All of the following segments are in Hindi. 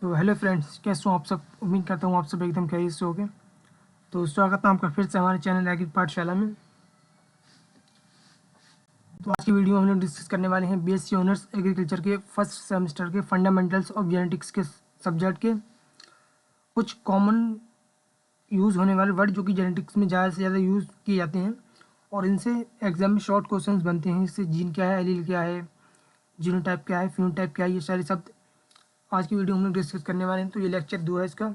तो हेलो फ्रेंड्स, कैसे हो आप सब। उम्मीद करता हूँ आप सब एकदम खैरियत से होगे। तो स्वागत है आपका फिर से हमारे चैनल एग्री पाठशाला में। तो आज की वीडियो में हम लोग डिस्कस करने वाले हैं बीएससी ऑनर्स एग्रीकल्चर के फर्स्ट सेमेस्टर के फंडामेंटल्स ऑफ जेनेटिक्स के सब्जेक्ट के कुछ कॉमन यूज़ होने वाले वर्ड जो कि जेनेटिक्स में ज़्यादा से ज़्यादा यूज़ किए जाते हैं और इनसे एग्जाम में शॉर्ट क्वेश्चंस बनते हैं। इससे जीन क्या है, एलील क्या है, जीनोटाइप क्या है, फिनोटाइप क्या है, ये सारे शब्द आज की वीडियो में हम लोग डिस्कस करने वाले हैं। तो ये लेक्चर 2 है। इसका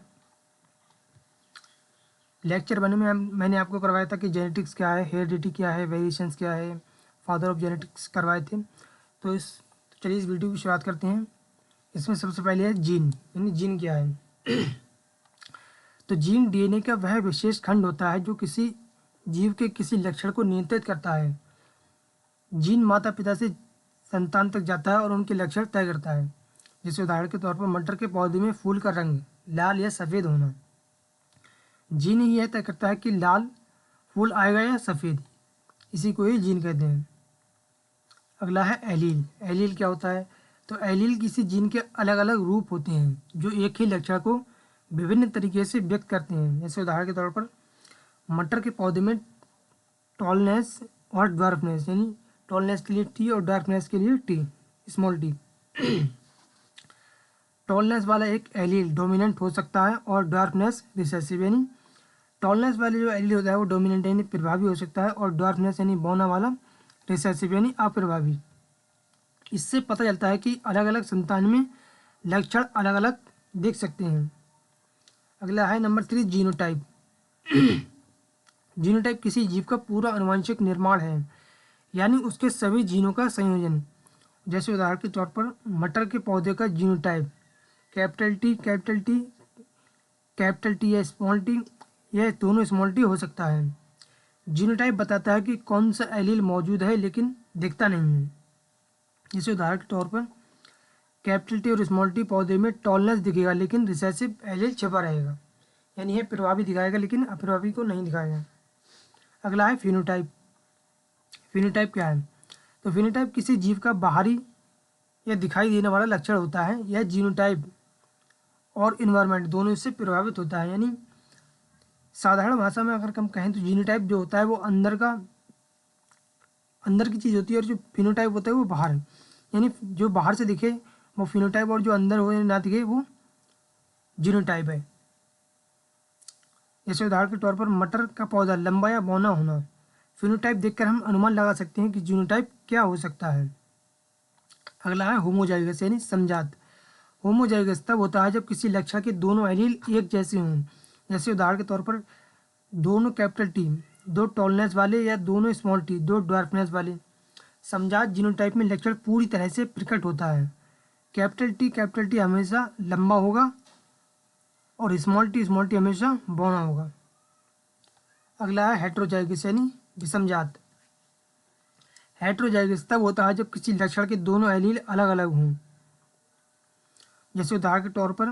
लेक्चर 1 में मैंने आपको करवाया था कि जेनेटिक्स क्या है, हेरिडिटी क्या है, वेरिएशंस क्या है, फादर ऑफ जेनेटिक्स करवाए थे। तो चलिए इस वीडियो की शुरुआत करते हैं। इसमें सबसे पहले है जीन, यानी जीन क्या है। तो जीन डीएनए का वह विशेष खंड होता है जो किसी जीव के किसी लक्षण को नियंत्रित करता है। जीन माता पिता से संतान तक जाता है और उनके लक्षण तय करता है। जैसे उदाहरण के तौर पर मटर के पौधे में फूल का रंग लाल या सफ़ेद होना, जीन ही यह तय करता है कि लाल फूल आएगा या सफ़ेद। इसी को ही जीन कहते हैं। अगला है एलील। एलील क्या होता है? तो एलील किसी जीन के अलग अलग रूप होते हैं जो एक ही लक्षण को विभिन्न तरीके से व्यक्त करते हैं। जैसे उदाहरण के तौर पर मटर के पौधे में टॉलनेस और ड्वार्फनेस, यानी टॉलनेस के लिए टी और ड्वार्फनेस के लिए टी, स्मॉल टी। टॉलनेस वाला एक एलील डोमिनेंट हो सकता है और ड्वार्फनेस रिसेसिव, यानी टॉलनेस वाले जो एलील होता है वो डोमिनेंट यानी प्रभावी हो सकता है और ड्वार्फनेस यानी बौना वाला रिसेसिव यानी अप्रभावी। इससे पता चलता है कि अलग अलग संतान में लक्षण अलग अलग देख सकते हैं। अगला है नंबर 3, जीनोटाइप। जीनोटाइप किसी जीव का पूरा आनुवंशिक निर्माण है, यानी उसके सभी जीनों का संयोजन। जैसे उदाहरण के तौर पर मटर के पौधे का genotype capital T, capital T, capital T या स्मॉल टी, यह दोनों स्मॉल टी हो सकता है। जीनोटाइप बताता है कि कौन सा एलील मौजूद है लेकिन दिखता नहीं है। जैसे उदाहरण के तौर पर कैपिटल टी और स्मॉल टी पौधे में टॉलनेस दिखेगा लेकिन रिसेसिव एलील छिपा रहेगा, यानी यह प्रभावी दिखाएगा लेकिन अप्रभावी को नहीं दिखाएगा। अगला है फिनोटाइप। फिनोटाइप क्या है? तो फिनोटाइप किसी जीव का बाहरी या दिखाई देने वाला लक्षण होता है। यह जीनोटाइप और इन्वायरमेंट दोनों इससे प्रभावित होता है। यानी साधारण भाषा में अगर हम कहें तो जीनोटाइप जो होता है वो अंदर की चीज़ होती है और जो फिनोटाइप होता है वो बाहर है। यानी जो बाहर से दिखे वो फिनोटाइप और जो अंदर हो ना दिखे वो जीनोटाइप है। जैसे उदाहरण के तौर पर मटर का पौधा लंबा या बौना होना, फिनोटाइप देखकर हम अनुमान लगा सकते हैं कि जीनोटाइप क्या हो सकता है। अगला है होमोजाइगस यानी समजात। होमोजाइगस तब होता है जब किसी लक्षण के दोनों एलील एक जैसे हों। जैसे उदाहरण के तौर पर दोनों कैपिटल टी दो टॉलनेस वाले या दोनों स्मॉल टी दो ड्वार्फनेस वाले। समजात जीनोटाइप में लक्षण पूरी तरह से प्रकट होता है। कैपिटल टी हमेशा लंबा होगा और स्मॉल टी हमेशा बौना होगा। अगला है हेट्रोजाइगस यानी विषमजात। हेट्रोजाइगस तब होता है जब किसी लक्षण के दोनों एलील अलग अलग हों। जैसे उदाहरण के तौर पर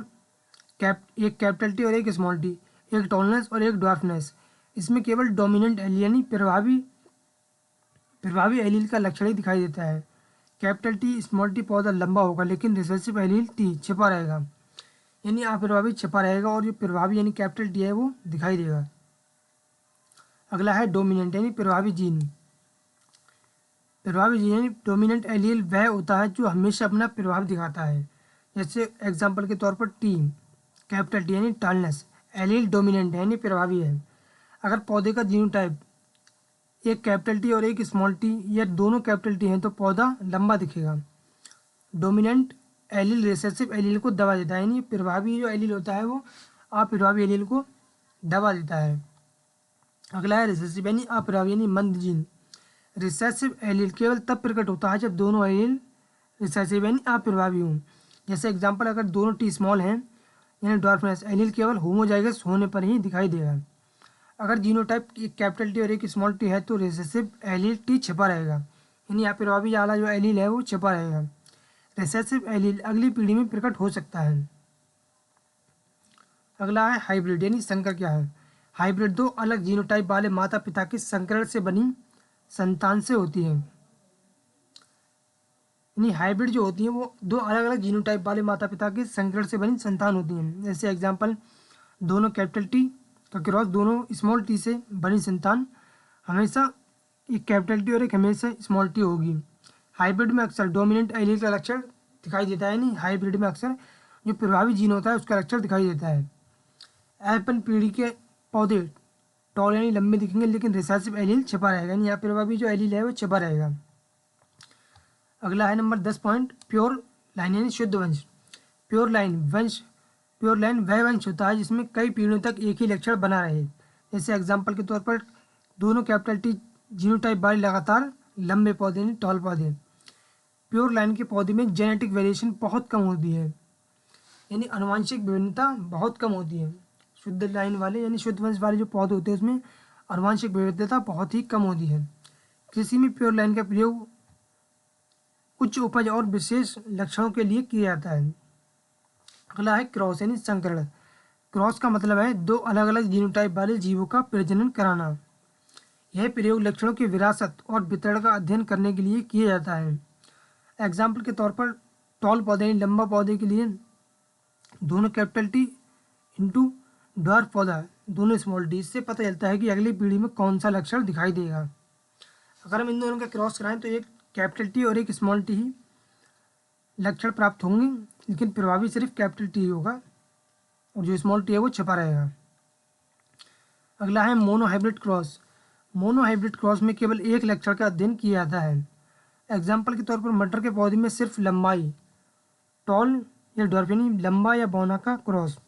एक कैपिटल टी और एक स्मॉल टी, एक टॉलनेस और एक ड्वार्फनेस। इसमें केवल डोमिनेंट एलील यानी प्रभावी एलील का लक्षण ही दिखाई देता है। कैपिटल टी स्मॉल टी पौधा लंबा होगा लेकिन रिसेसिव एलील टी छिपा रहेगा, यानी अप्रभावी छिपा रहेगा और जो प्रभावी यानी कैपिटल टी है वो दिखाई देगा। अगला है डोमिनेंट यानी प्रभावी जीन। प्रभावी जीन यानी डोमिनेंट एलील वह होता है जो हमेशा अपना प्रभाव दिखाता है। जैसे एग्जाम्पल के तौर पर टी कैपिटल टी यानी टॉलनेस एलील डोमिनेंट है यानी प्रभावी है। अगर पौधे का जीनोटाइप एक कैपिटल टी और एक स्मॉल टी या दोनों कैपिटल टी हैं तो पौधा लंबा दिखेगा। डोमिनेंट एलील रिसेसिव एलील को दबा देता है, यानी प्रभावी जो एलील होता है वो अप्रभावी एलील को दबा देता है। अगला है रिसेसिव यानी अप्रभावी यानी मंद जीन। रिसेसिव एलील केवल तब प्रकट होता है जब दोनों एलील रिसेसिव यानी अप्रभावी हों। जैसे एग्जाम्पल अगर दोनों टी स्मॉल हैं यानी ड्वार्फनेस एलील केवल होमोजाइगस होने पर ही दिखाई देगा। अगर जीनोटाइप एक कैपिटल टी और एक स्मॉल टी है तो रिसेसिव एलील टी छिपा रहेगा, यानी अप्रभावी वाला जो एलील है वो छिपा रहेगा। रिसेसिव एलील अगली पीढ़ी में प्रकट हो सकता है। अगला है हाइब्रिड यानी संकर क्या है? हाइब्रिड दो अलग जीनोटाइप वाले माता पिता के संकरण से बनी संतान से होती है। यानी हाइब्रिड जो होती हैं वो दो अलग अलग जीनोटाइप वाले माता पिता के संकरण से बनी संतान होती हैं। जैसे एग्जाम्पल, दोनों कैपिटल टी का क्रॉस दोनों स्मॉल टी से बनी संतान हमेशा एक कैपिटल टी और एक हमेशा स्मॉल टी होगी। हाइब्रिड में अक्सर डोमिनेंट एलील का लक्षण दिखाई देता है, नहीं हाइब्रिड में अक्सर जो प्रभावी जीन होता है उसका लक्षण दिखाई देता है। एफ1 पीढ़ी के पौधे टॉल यानी लंबे दिखेंगे, लेकिन रिसेसिव एलील छिपा रहेगा, यानी यहाँ प्रभावी जो एलील है वो छिपा रहेगा। अगला है नंबर 10 पॉइंट, प्योर लाइन यानी शुद्ध वंश। प्योर लाइन वह वंश होता है जिसमें कई पीढ़ियों तक एक ही लक्षण बना रहे। जैसे एग्जाम्पल के तौर पर दोनों कैपिटल टी जीनोटाइप वाले लगातार लंबे पौधे यानी टॉल पौधे। प्योर लाइन के पौधे में जेनेटिक वेरिएशन बहुत कम होती है, यानी आनुवंशिक विभिन्नता बहुत कम होती है। शुद्ध लाइन वाले यानी शुद्ध वंश वाले जो पौधे होते हैं उसमें आनुवंशिक विविधता बहुत ही कम होती है। कृषि में प्योर लाइन का प्रयोग उच्च उपज और विशेष लक्षणों के लिए किया जाता है। अगला है क्रॉस यानी संकरण। क्रॉस का मतलब है दो अलग अलग जीनोटाइप वाले जीवों का प्रजनन कराना। यह प्रयोग लक्षणों की विरासत और वितरण का अध्ययन करने के लिए किया जाता है। एग्जाम्पल के तौर पर टॉल पौधे यानी लंबा पौधे के लिए दोनों कैपिटल टी इंटू ड्वार्फ पौधा दोनों स्मॉल टी, इससे पता चलता है कि अगली पीढ़ी में कौन सा लक्षण दिखाई देगा। अगर हम इन दोनों का क्रॉस कराएं तो एक कैपिटल टी और एक स्मॉल टी ही लक्षण प्राप्त होंगे, लेकिन प्रभावी सिर्फ कैपिटल टी होगा और जो स्मॉल टी है वो छिपा रहेगा। अगला है मोनोहाइब्रिड क्रॉस। मोनोहाइब्रिड क्रॉस में केवल एक लक्षण का अध्ययन किया जाता है। एग्जाम्पल के तौर पर मटर के पौधे में सिर्फ लंबाई टॉल या ड्वार्फ यानी लंबा या बौना का क्रॉस।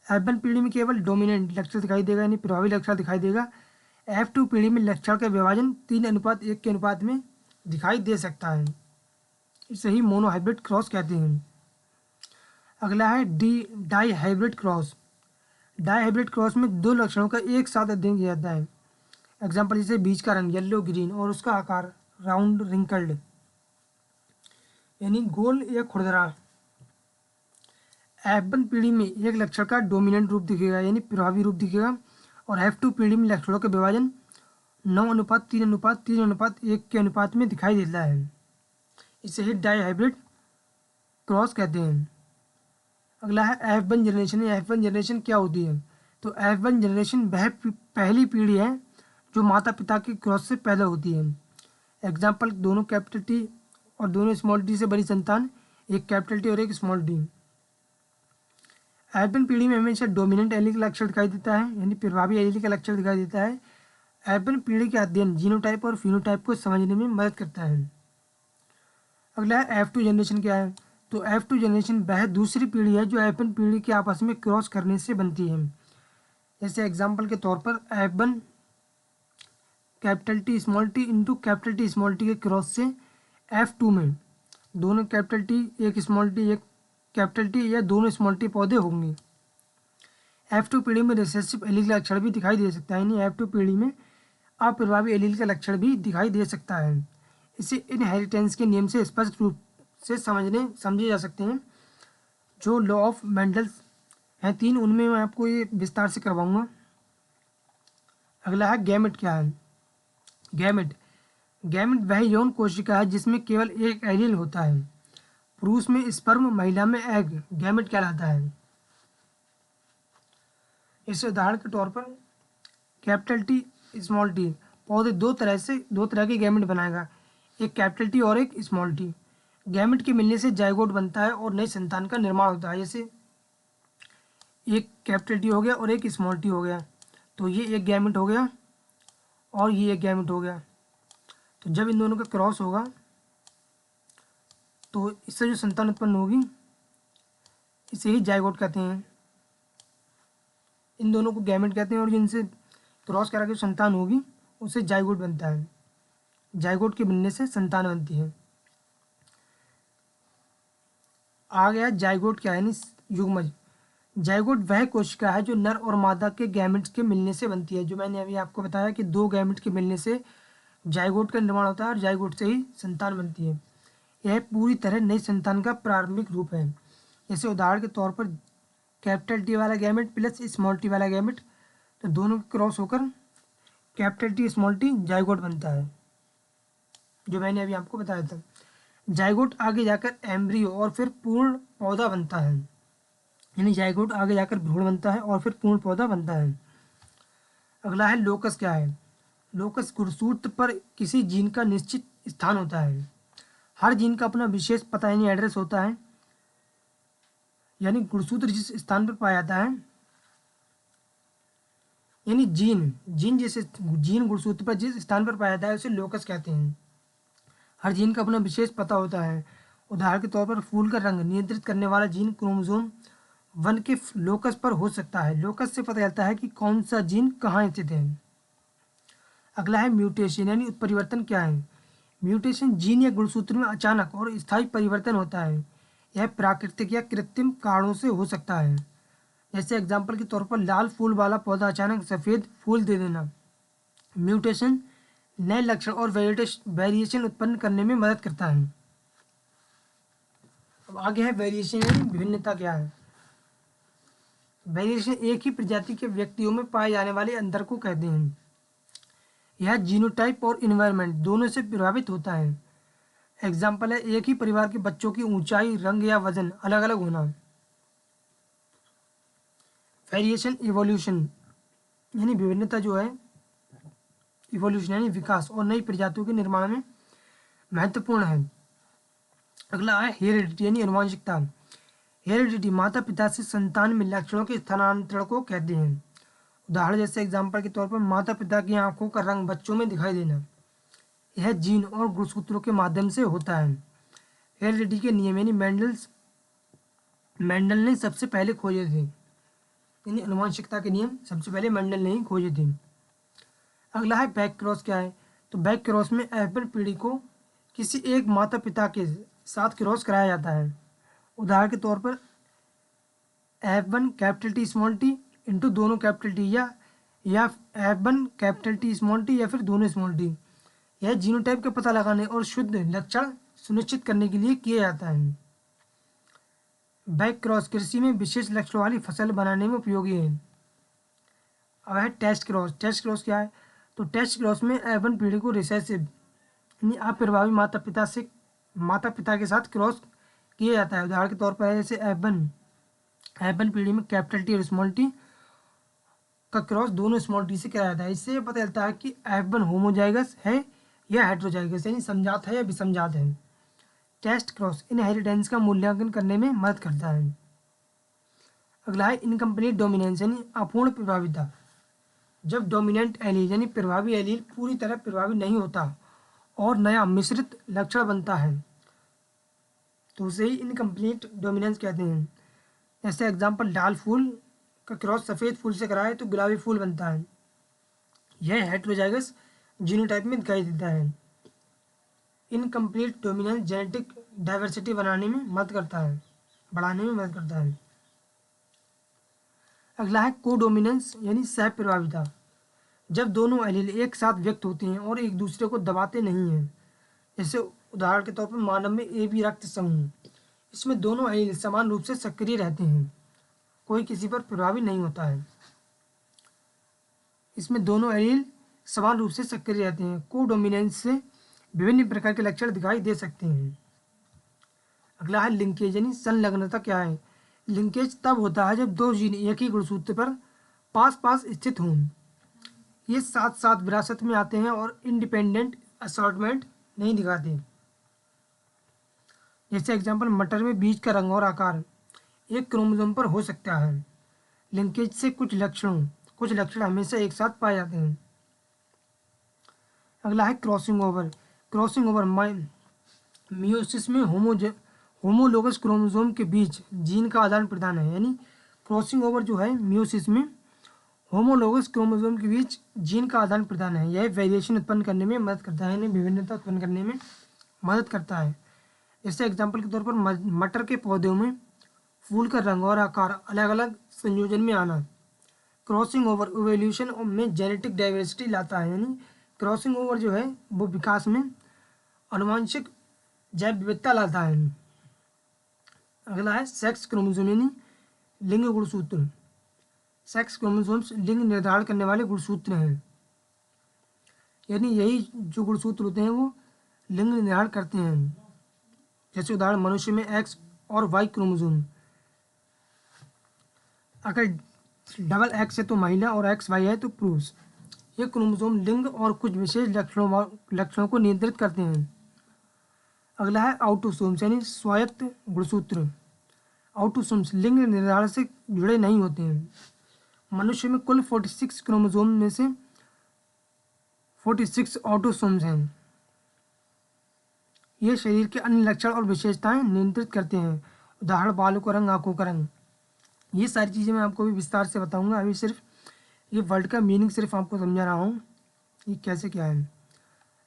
F1 पीढ़ी में केवल डोमिनेंट लक्षण दिखाई देगा यानी प्रभावी लक्षण दिखाई देगा। F2 पीढ़ी में लक्षण का विभाजन 3:1 के अनुपात में दिखाई दे सकता है। इसे ही मोनोहाइब्रिड क्रॉस कहते हैं। अगला है dihybrid cross. Dihybrid cross में दो लक्षणों का एक साथ अध्ययन किया जाता है। एग्जाम्पल जैसे बीज का रंग येलो ग्रीन और उसका आकार राउंड रिंकल्ड यानी गोल या खुरदरा। F1 पीढ़ी में एक लक्षण का डोमिनेंट रूप दिखेगा यानी प्रभावी रूप दिखेगा, और F2 पीढ़ी में लक्षणों का विभाजन 9:3:3:1 के अनुपात में दिखाई देता है। इसे ही डाई हाइब्रिड क्रॉस कहते हैं। अगला है F1 जनरेशन। F1 जनरेशन क्या होती है? तो F1 जनरेशन वह पहली पीढ़ी है जो माता पिता के क्रॉस से पैदा होती है। एग्जाम्पल दोनों कैपिटल टी और दोनों स्मॉल टी से बड़ी संतान, एक कैपिटल टी और एक स्मॉल टी। F1 पीढ़ी में हमेशा डोमिनेंट एलील का लक्षण दिखाई देता है यानी प्रभावी एलील का लक्षण दिखाई देता है। F1 पीढ़ी के अध्ययन जीनोटाइप और फिनोटाइप को समझने में मदद करता है। अगला है F2 जनरेशन क्या है? तो F2 जनरेशन वह दूसरी पीढ़ी है जो F1 पीढ़ी के आपस में क्रॉस करने से बनती है। जैसे एग्जाम्पल के तौर पर F1 capital T small T into capital T small T के क्रॉस से F2 में दोनों कैपिटल टी एक स्मॉल टी एक कैपिटल टी या दोनों स्मॉल टी पौधे होंगे। F2 पीढ़ी में रिसेसिव एलील का लक्षण भी दिखाई दे सकता है यानी F2 पीढ़ी में अप्रभावी एलील का लक्षण भी दिखाई दे सकता है। इसे इनहेरिटेंस के नियम से स्पष्ट रूप से समझे जा सकते हैं। जो लॉ ऑफ मेंडल्स हैं 3, उनमें मैं आपको ये विस्तार से करवाऊंगा। अगला है गैमेट क्या है? गैमेट वह यौन कोशिका है जिसमें केवल एक एलील होता है। पुरुष में स्पर्म, महिला में एग गैमेट कहलाता है। इस उदाहरण के तौर पर कैपिटल टी स्मॉल टी पौधे दो तरह के गैमेट बनाएगा, एक कैपिटल टी और एक स्मॉल टी। गैमेट के मिलने से जाइगोट बनता है और नई संतान का निर्माण होता है। जैसे एक कैपिटल टी हो गया और एक स्मॉल टी हो गया, तो ये एक गैमेट हो गया और ये एक गैमेट हो गया। तो जब इन दोनों का क्रॉस होगा तो इससे जो संतान उत्पन्न होगी इसे ही जाइगोट कहते हैं। इन दोनों को गैमेट कहते हैं और जिनसे क्रॉस करा के संतान होगी उससे जाइगोट बनता है। जाइगोट के मिलने से संतान बनती है। आ गया जाइगोट क्या है यानी युग्मज। जाइगोट वह कोशिका है जो नर और मादा के गैमेट्स के मिलने से बनती है। जो मैंने अभी आपको बताया कि दो गैमेट्स के मिलने से जाइगोट का निर्माण होता है और जाइगोट से ही संतान बनती है। यह पूरी तरह नई संतान का प्रारंभिक रूप है। जैसे उदाहरण के तौर पर कैपिटल टी वाला गैमेट प्लस स्मॉल टी वाला गैमेट, तो दोनों के क्रॉस होकर capital T small T zygote बनता है, जो मैंने अभी आपको बताया था। जाइगोट आगे जाकर एम्ब्रियो और फिर पूर्ण पौधा बनता है, यानी जाइगोट आगे जाकर भ्रूण बनता है और फिर पूर्ण पौधा बनता है। अगला है लोकस क्या है। लोकस गुणसूत्र पर किसी जीन का निश्चित स्थान होता है। हर जीन का अपना विशेष पता यानी एड्रेस होता है, यानी गुणसूत्र जिस स्थान पर पाया जाता है, यानी जीन जीन जैसे जीन गुणसूत्र पर जिस स्थान पर पाया जाता है उसे लोकस कहते हैं। हर जीन का अपना विशेष पता होता है। उदाहरण के तौर पर फूल का रंग नियंत्रित करने वाला जीन क्रोमोसोम 1 के लोकस पर हो सकता है। लोकस से पता चलता है कि कौन सा जीन कहाँ स्थित है। अगला है म्यूटेशन यानी उत्परिवर्तन क्या है। म्यूटेशन जीन या गुणसूत्र में अचानक और स्थायी परिवर्तन होता है। यह प्राकृतिक या कृत्रिम कारणों से हो सकता है। जैसे एग्जाम्पल के तौर पर लाल फूल वाला पौधा अचानक सफ़ेद फूल दे देना। म्यूटेशन नए लक्षण और वेरिएशन उत्पन्न करने में मदद करता है। अब आगे है वेरिएशन यानी विभिन्नता क्या है। वेरिएशन एक ही प्रजाति के व्यक्तियों में पाए जाने वाले अंतर को कहते हैं। यह जीनोटाइप और इन्वायरमेंट दोनों से प्रभावित होता है। एग्जाम्पल है एक ही परिवार के बच्चों की ऊंचाई, रंग या वजन अलग अलग होना। वेरिएशन इवोल्यूशन यानी विभिन्नता जो है, इवोल्यूशन यानी विकास और नई प्रजातियों के निर्माण में महत्वपूर्ण है। अगला है हेरिडिटी यानी आनुवंशिकता। हेरिडिटी माता पिता से संतान में लक्षणों के स्थानांतरण को कहते हैं। उदाहरण जैसे एग्जाम्पल के तौर पर माता पिता की आंखों का रंग बच्चों में दिखाई देना, यह जीन और गुणसूत्रों के माध्यम से होता है। हेरिडिटी के नियम यानी मेंडल ने सबसे पहले खोजे थे, यानी आनुवंशिकता के नियम सबसे पहले मेंडल ने ही खोजे थे। अगला है बैक क्रॉस क्या है। तो बैक क्रॉस में F1 पीढ़ी को किसी एक माता पिता के साथ क्रॉस कराया जाता है। उदाहरण के तौर पर F1 capital T small T into दोनों कैपिटल टी या F1 capital T small T या फिर दोनों स्मॉल टी। यह जीनोटाइप का पता लगाने और शुद्ध लक्षण सुनिश्चित करने के लिए किया जाता है। बैक क्रॉस कृषि में विशेष लक्षणों वाली फसल बनाने में उपयोगी है। अब है टेस्ट क्रॉस। टेस्ट क्रॉस क्या है। तो टेस्ट क्रॉस में F1 पीढ़ी को रिसेसिव यानी अप्रभावी माता पिता के साथ क्रॉस किया जाता है। उदाहरण के तौर पर जैसे F1 पीढ़ी में कैपिटल टी और स्मॉल टी का क्रॉस दोनों स्मॉल टी से कराया जाता है। इससे ये पता चलता है कि F1 होमोजाइगस है या हेट्रोजाइगस यानी समजात है या विसमजात है। टेस्ट क्रॉस इनहेरिटेंस का मूल्यांकन करने में मदद करता है। अगला है इनकम्प्लीट डोमिनेंस यानी अपूर्ण प्रभाविता। जब डोमिनेंट एलील यानी प्रभावी एलील पूरी तरह प्रभावी नहीं होता और नया मिश्रित लक्षण बनता है तो उसे ही इनकम्प्लीट डोमिनेंस कहते हैं। जैसे एग्जाम्पल लाल फूल का क्रॉस सफ़ेद फूल से कराए तो गुलाबी फूल बनता है। यह हेट्रोजाइगस जीनोटाइप में दिखाई देता है। इनकम्प्लीट डोमिनेंस जेनेटिक डाइवर्सिटी बढ़ाने में मदद करता है। अगला है कोडोमिनेंस यानी सह प्रभाविता। जब दोनों एलील एक साथ व्यक्त होते हैं और एक दूसरे को दबाते नहीं हैं। जैसे उदाहरण के तौर पर मानव में AB रक्त समूह, इसमें दोनों एलील समान रूप से सक्रिय रहते हैं, कोई किसी पर प्रभावी नहीं होता है। इसमें दोनों एलील समान रूप से सक्रिय रहते हैं। कोडोमिनेंस से विभिन्न प्रकार के लक्षण दिखाई दे सकते हैं। अगला है लिंकेज यानी संलग्नता क्या है। लिंकेज तब होता है जब दो जीन एक ही गुणसूत्र पर पास पास स्थित हों। ये साथ साथ विरासत में आते हैं और इंडिपेंडेंट असॉर्टमेंट नहीं दिखाते। जैसे एग्जाम्पल मटर में बीज का रंग और आकार एक क्रोमोसोम पर हो सकता है। लिंकेज से कुछ लक्षण हमेशा एक साथ पाए जाते हैं। अगला है क्रॉसिंग ओवर मियोसिस में होमोलोगस क्रोमोसोम के बीच जीन का आदान प्रदान है। यानी क्रॉसिंग ओवर जो है मियोसिस में होमोलोगस क्रोमोसोम के बीच जीन का आदान प्रदान है। यह वेरिएशन उत्पन्न करने में मदद करता है, यानी विभिन्नता उत्पन्न करने में मदद करता है। जैसे एग्जाम्पल के तौर पर मटर के पौधों में फूल का रंग और आकार अलग अलग संयोजन में आना क्रॉसिंग ओवर इवोल्यूशन में जेनेटिक डाइवर्सिटी लाता है। यानी क्रॉसिंग ओवर जो है वो विकास में आनुवंशिक जैव विविधता लाता है। अगला है सेक्स क्रोमोसोम यानी लिंग गुणसूत्र। सेक्स क्रोमोसोम्स लिंग निर्धारण करने वाले गुणसूत्र हैं। यानी यही जो गुणसूत्र होते हैं वो लिंग निर्धारण करते हैं। जैसे उदाहरण मनुष्य में एक्स और वाई क्रोमोसोम। अगर डबल एक्स है तो महिला और एक्स वाई है तो पुरुष। ये क्रोमोसोम लिंग और कुछ विशेष लक्षणों को नियंत्रित करते हैं। अगला है ऑटोसोम्स यानी स्वायत्त गुणसूत्र। ऑटोसोम्स लिंग निर्धारण से जुड़े नहीं होते हैं। मनुष्य में कुल 46 क्रोमोसोम में से 46 ऑटोसोम्स हैं। ये शरीर के अन्य लक्षण और विशेषताएं नियंत्रित करते हैं। उदाहरण बालों का रंग, आंखों का रंग। ये सारी चीज़ें मैं आपको भी विस्तार से बताऊंगा। अभी सिर्फ ये वर्ड का मीनिंग सिर्फ आपको समझा रहा हूँ ये कैसे क्या है।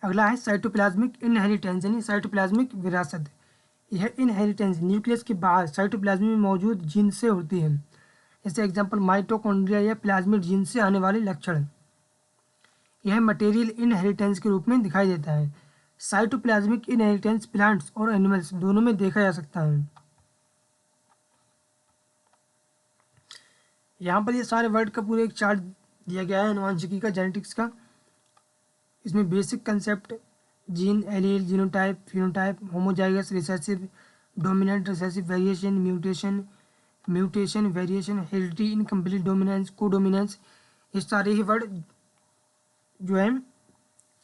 अगला है साइटोप्लाज्मिक इनहेरिटेंस यानी साइटोप्लाज्मिक विरासत। यह इनहेरिटेंस न्यूक्लियस के बाहर साइटोप्लाज्म में मौजूद जीन से होती है। जैसे एग्जांपल माइटोकॉन्ड्रिया या प्लाज्मिड जीन से आने वाले लक्षण। यह मटेरियल इनहेरिटेंस के रूप में दिखाई देता है। साइटोप्लाज्मिक इनहेरिटेंस प्लांट्स और एनिमल्स दोनों में देखा जा सकता है। यहाँ पर ये सारे वर्ड का पूरा एक चार्ट दिया गया है अनुवांशिकी का, जेनेटिक्स का। इसमें basic concept gene, allele, genotype, phenotype, homozygous, recessive, dominant, recessive, variation, mutation, variation, heredity, incomplete dominance, codominance, ये सारे ही वर्ड जो है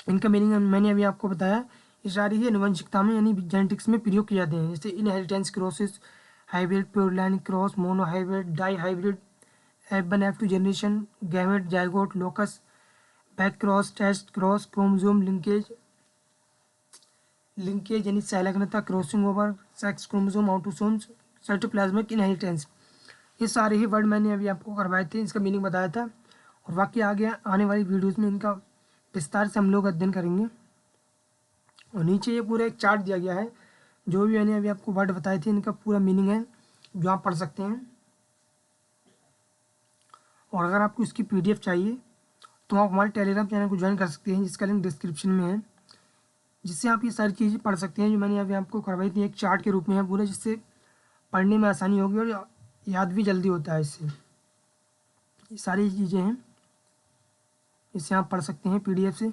इनका मीनिंग मैंने अभी आपको बताया। ये सारी ही अनुवंशिकता में यानी जेनेटिक्स में प्रयोग किए जाते हैं। जैसे inheritance, crosses, hybrid, pure line cross, monohybrid, डाई F1 F2 generation, gamete, zygote, locus, back cross, test cross, chromosome linkage यानी संलग्नता, crossing over, sex chromosome, autosomes, cytoplasmic inheritance. ये सारे ही वर्ड मैंने अभी आपको करवाए थे, इसका मीनिंग बताया था। और बाकी आगे आने वाली वीडियोज़ में इनका विस्तार से हम लोग अध्ययन करेंगे। और नीचे ये पूरा एक चार्ट दिया गया है, जो भी मैंने अभी आपको वर्ड बताए थे इनका पूरा मीनिंग है, जो आप पढ़ सकते हैं। और अगर आपको इसकी PDF चाहिए तो आप हमारे टेलीग्राम चैनल को ज्वाइन कर सकते हैं, जिसका लिंक डिस्क्रिप्शन में है, जिससे आप ये सारी चीज़ें पढ़ सकते हैं जो मैंने अभी आपको करवाई थी। एक चार्ट के रूप में है पूरा, जिससे पढ़ने में आसानी होगी और याद भी जल्दी होता है इससे। ये सारी चीज़ें हैं, इससे आप पढ़ सकते हैं PDF से।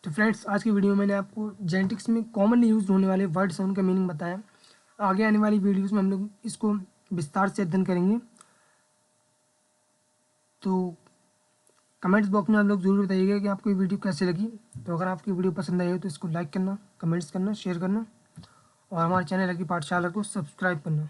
तो फ्रेंड्स, आज की वीडियो में मैंने आपको जेनेटिक्स में कॉमनली यूज होने वाले वर्ड्स हैं उनका मीनिंग बताया। आगे आने वाली वीडियोस में हम लोग इसको विस्तार से अध्ययन करेंगे। तो कमेंट्स बॉक्स में आप लोग ज़रूर बताइएगा कि आपको ये वीडियो कैसे लगी। तो अगर आपकी वीडियो पसंद आई हो तो इसको लाइक करना, कमेंट्स करना, शेयर करना और हमारे चैनल की पाठशाला को सब्सक्राइब करना।